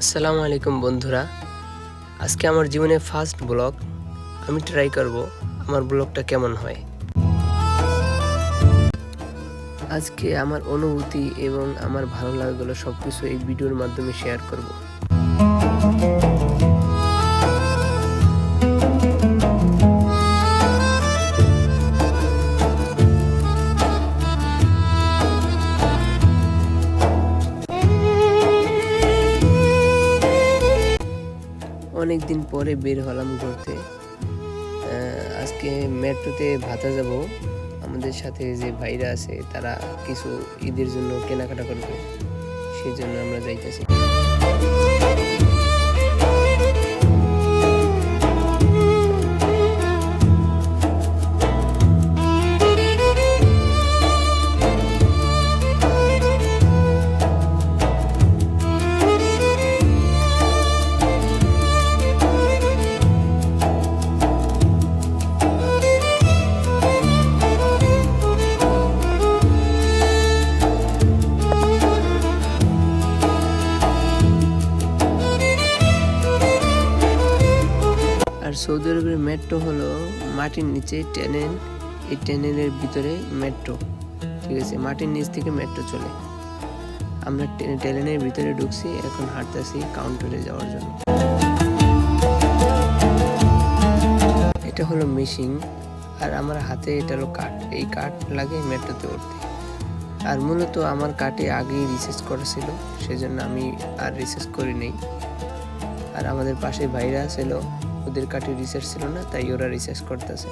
আসসালামু আলাইকুম বন্ধুরা, আজকে আমার জীবনে ফার্স্ট ব্লগ। আমি ট্রাই করব আমার ব্লগটা কেমন হয়। আজকে আমার অনুভূতি এবং আমার ভালো লাগাগুলো সব কিছু এই ভিডিওর মাধ্যমে শেয়ার করব। অনেক দিন পরে বের হলাম ঘুরতে। আজকে মেট্রোতে ভাতা যাব। আমাদের সাথে যে ভাইরা আছে তারা কিছু ঈদের জন্য কেনাকাটা করবে, সেই জন্য আমরা যাইতেছি। আর সৌদি আরবের মেট্রো হলো মাটির নিচে টানেল, এই টানেলের ভিতরে মেট্রো, ঠিক আছে। মাটির নিচ থেকে মেট্রো চলে। আমরা টানেলের ভিতরে ঢুকছি, এখন হাঁটতেছি কাউন্টারে যাওয়ার জন্য। এটা হলো মেশিন, আর আমার হাতে এটা হলো কাঠ। এই কাঠ লাগে মেট্রোতে উঠতে। আর মূলত আমার কাঠে আগেই রিসার্চ করা ছিল, সেজন্য আমি আর রিসার্চ করি নেই। আর আমাদের পাশে ভাইরা ছিল, ওদের কাঠে রিসার্চ ছিল না, তাই ওরা রিসার্চ করতেছে।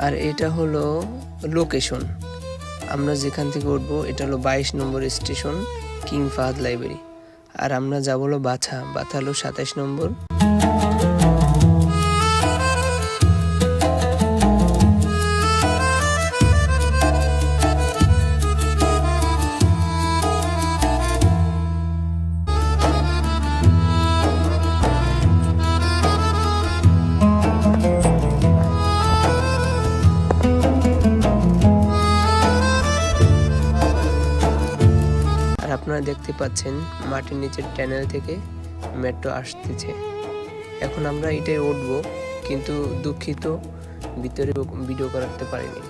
আর এটা হলো লোকেশন, আমরা যেখান থেকে উঠবো এটা হলো 22 নম্বর স্টেশন, কিং ফাহাদ লাইব্রেরি। আর আমরা যাবো হলো বাছা হলো 27 নম্বর। আর আপনারা দেখতে পাচ্ছেন মাটির নিচের টানেল থেকে মেট্রো আসতেছে। এখন আমরা এটাই উঠবো, কিন্তু দুঃখিত ভিতরে ভিডিও করতে পারিনি।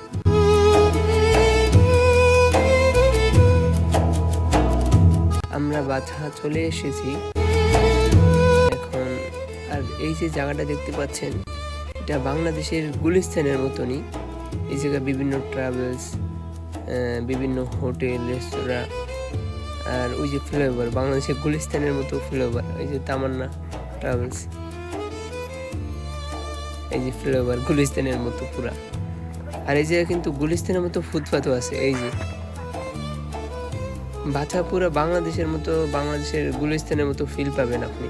আমরা বাছা চলে এসেছি এখন। আর এই যে জায়গাটা দেখতে পাচ্ছেন, এটা বাংলাদেশের গুলিস্তানের মতনই। এই জায়গায় বিভিন্ন ট্রাভেলস, বিভিন্ন হোটেল, রেস্তোরাঁ, আর ওই যে ফ্লেভার, বাংলাদেশের গুলিস্তানের মতো ফ্লেভার, ওই যে তামান্না ট্রাভেলস, এই যে ফ্লেভার গুলিস্তানের মতো পুরা। আর এই জায়গায় কিন্তু গুলিস্তানের মতো ফুটপাথও আছে। এই যে বাছা পুরা বাংলাদেশের মতো, বাংলাদেশের গুলিস্তানের মতো ফিল পাবেন আপনি।